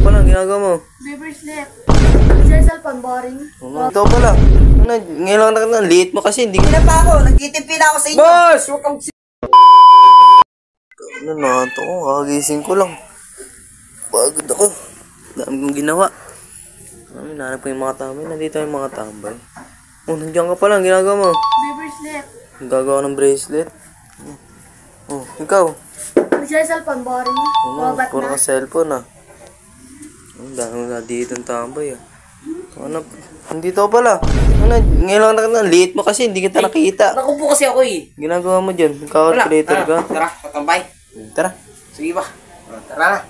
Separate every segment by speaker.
Speaker 1: pala, ginagawa mo?
Speaker 2: Baby sleep. Cecil, panboring.
Speaker 1: Ito pala. Ano, ngayon lang na, liit mo kasi, hindi
Speaker 3: Hindi na pa ako, nagtitimpin ako sa inyo.
Speaker 4: Boss! Huwag kang
Speaker 1: Ano na, ito ko, kakagising ko lang. Pagod ako. Dami kong ginawa. Nanap ko yung mga tambay. Nandito yung mga tambay. Oh, nandiyan ka pala. Ginagawa mo.
Speaker 2: Baby sleep.
Speaker 1: Gagawa ng bracelet. Oh, ikaw.
Speaker 2: Cecil, panboring. Babat
Speaker 1: Puro
Speaker 2: na.
Speaker 1: ka cellphone ah. Ang dami nga dito yung tambay ah. Ano, nandito ka pala. Ano, ngayon lang na, liit mo kasi, hindi kita nakita.
Speaker 3: Nakupo kasi ako eh.
Speaker 1: Ginagawa mo dyan. Calculator ka.
Speaker 3: Tara, patambay.
Speaker 1: Tara.
Speaker 3: Sige ba? Tara na.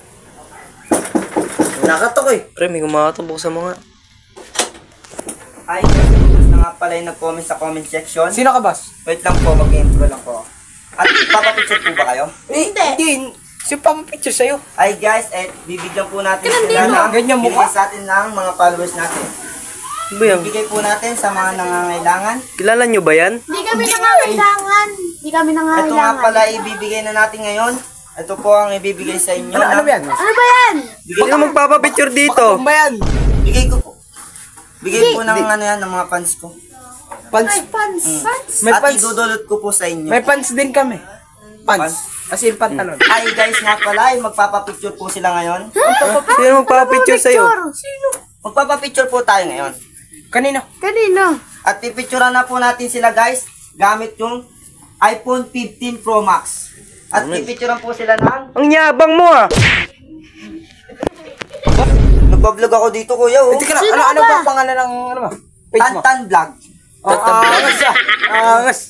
Speaker 3: Nakatok eh.
Speaker 1: Pre, may kumakatubok sa mga.
Speaker 3: Ay, gusto na nga pala yung nag-comment sa comment section.
Speaker 4: Sino ka, boss?
Speaker 3: Wait lang po, mag-intro lang po. At papapicture po ba kayo?
Speaker 4: Hindi. Sino pa picture sa'yo?
Speaker 3: Ay guys, bibigyan po natin sila ng
Speaker 4: Ganyan mukha.
Speaker 3: bigay sa atin ng mga followers natin.
Speaker 1: Ano ba yan?
Speaker 3: Bigay po natin sa mga nangangailangan.
Speaker 1: Kilala nyo ba yan?
Speaker 2: Hindi kami nangangailangan. Hindi kami
Speaker 3: Ito nga
Speaker 2: nangangailangan.
Speaker 3: pala ibibigay na natin ngayon. Ito po ang ibibigay sa inyo.
Speaker 4: Ano ba yan?
Speaker 2: Ano ba yan?
Speaker 1: Sino magpapapicture dito?
Speaker 4: Ano ba yan?
Speaker 3: Bigay ko po. Bigay po ng ano yan, ng mga fans ko.
Speaker 4: Pants.
Speaker 2: Ay, pants. Pants.
Speaker 4: May
Speaker 3: At
Speaker 4: pants.
Speaker 3: idudulot ko po sa inyo.
Speaker 4: May pants din kami. Pants. As in pantalon.
Speaker 3: Ay guys nga pala, magpapapicture po sila ngayon.
Speaker 1: Sino magpapapicture sa'yo?
Speaker 2: Sino?
Speaker 3: Magpapapicture po tayo ngayon.
Speaker 4: Kanino?
Speaker 2: Kanino?
Speaker 3: At pipicturean na po natin sila guys, gamit yung iPhone 15 Pro Max. At pipicturean po sila ng...
Speaker 1: Ang yabang mo ah!
Speaker 3: Nagbablog ako dito kuya oh.
Speaker 4: Hindi ka na.
Speaker 2: Sino
Speaker 4: Ano
Speaker 2: ba?
Speaker 4: ba ang pangalan ng ano ba? Page mo?
Speaker 3: Tantan Vlog.
Speaker 4: Angas siya. Angas.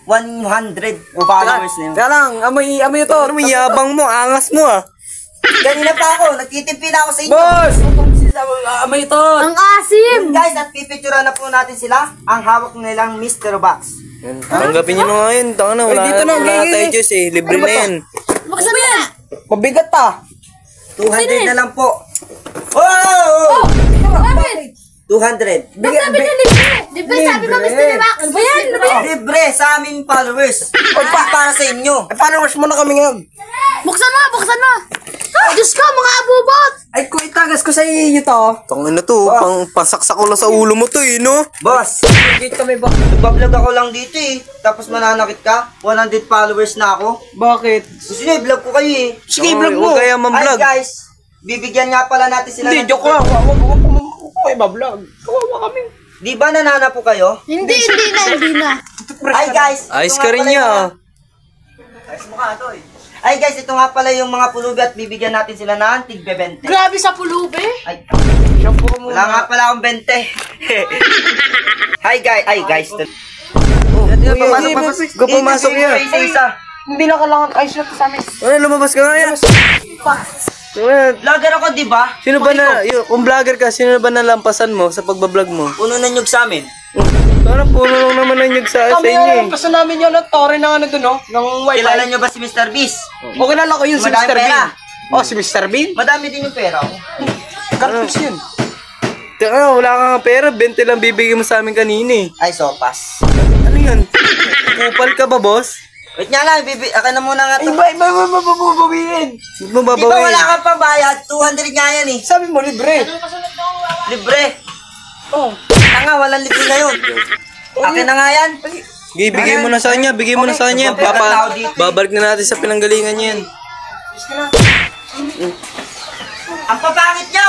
Speaker 3: 100 followers na yun.
Speaker 4: Kaya lang, amoy ito.
Speaker 1: Ano may yabang mo? Angas mo ah!
Speaker 3: Kanina pa ako, nagtitimpin ako sa inyo.
Speaker 4: Boss! Amoy ito.
Speaker 2: Ang asim!
Speaker 3: Guys, at pipicturean na po natin sila. Ang hawak nilang Mr. Box.
Speaker 1: Yan, tanggapin nyo na nga yun. Tanga na, wala,
Speaker 4: dito na,
Speaker 1: wala
Speaker 4: gigi.
Speaker 1: tayo Diyos eh. Libre na yan.
Speaker 2: Buksan mo yan!
Speaker 4: Mabigat ah.
Speaker 3: 200 na lang po. Oh!
Speaker 2: Bakit?
Speaker 3: 200.
Speaker 2: Ba't sabi na libre? Libre, sabi mo, Mr. Max. Ano ba yan? Ano ba yan?
Speaker 3: Libre sa aming followers. Para sa inyo.
Speaker 4: Eh, followers mo na kami ngayon.
Speaker 2: Buksan mo, buksan mo! Diyos ko, mga abubot!
Speaker 4: Ay, kung itagas ko sa iyo to.
Speaker 1: Tangin na to, pang pasaksak ko lang sa ulo mo to eh, no?
Speaker 3: Boss,
Speaker 4: Gate kami ba?
Speaker 3: nagbablog ako lang dito eh. Tapos mananakit ka. 100 followers na ako.
Speaker 4: Bakit?
Speaker 3: Gusto nyo, i-vlog ko kayo eh.
Speaker 4: Sige, vlog mo.
Speaker 1: Huwag kaya
Speaker 3: Ay
Speaker 1: mam-vlog.
Speaker 3: guys, bibigyan nga pala natin sila
Speaker 4: Hindi,
Speaker 3: ng-
Speaker 4: joke lang. Huwag ko i-vlog. Kawawa kami.
Speaker 3: Di ba nanana po kayo?
Speaker 2: Hindi na.
Speaker 3: Ay guys,
Speaker 1: Ayos
Speaker 3: ito
Speaker 1: ka
Speaker 3: nga
Speaker 1: rin
Speaker 3: pala
Speaker 1: niya
Speaker 3: yung
Speaker 1: ah.
Speaker 3: mga- Ayos mo ka ito eh. Ay guys, ito nga pala yung mga pulubi at bibigyan natin sila ng tig-20.
Speaker 2: Grabe sa pulube.
Speaker 3: Ay,
Speaker 4: Shampoo mo.
Speaker 3: wala nga pala akong 20. Hi guys, ay guys.
Speaker 1: Go pumasok yan.
Speaker 3: Isa.
Speaker 4: Hindi na kailangan ayos na to sa amin.
Speaker 1: Ano, lumabas ka nga yan.
Speaker 3: Vlogger ako, di ba?
Speaker 1: Sino ba na, kung vlogger ka, sino ba nalampasan mo sa pagbablog mo?
Speaker 3: Puno na nyug sa amin.
Speaker 1: Parang puno lang naman ang nyug sa
Speaker 4: Kami
Speaker 1: inyo eh.
Speaker 4: yung paso namin yun ng tore ng ano dun, no? Ng wifi.
Speaker 3: Kilala nyo ba si Mr. Beast?
Speaker 4: O kilala ko yun si
Speaker 3: Madami
Speaker 4: Mr.
Speaker 3: pera.
Speaker 4: Bean. Oh, si Mr. Bean?
Speaker 3: Madami din yung pera.
Speaker 4: Cartouche yun.
Speaker 1: Teka, wala ka nga pera, 20 lang bibigyan mo sa amin kanina eh.
Speaker 3: Ay, sopas.
Speaker 1: Ano yan? Kupal ka ba, boss?
Speaker 3: Wait nga lang, akin na muna nga ito.
Speaker 4: Babawiin.
Speaker 1: Huwag mo
Speaker 3: Di ba
Speaker 1: babawin.
Speaker 3: wala kang pambayad? 200 nga yan eh.
Speaker 4: Sabi mo, libre.
Speaker 3: Libre.
Speaker 4: Oh.
Speaker 3: Tanga, walang libre na yun. Akin na nga yan.
Speaker 1: Okay, bigay mo na sa kanya, bigay mo na sa kanya. Babalik na natin sa pinanggalingan niya yan.
Speaker 3: Ang papangit niya!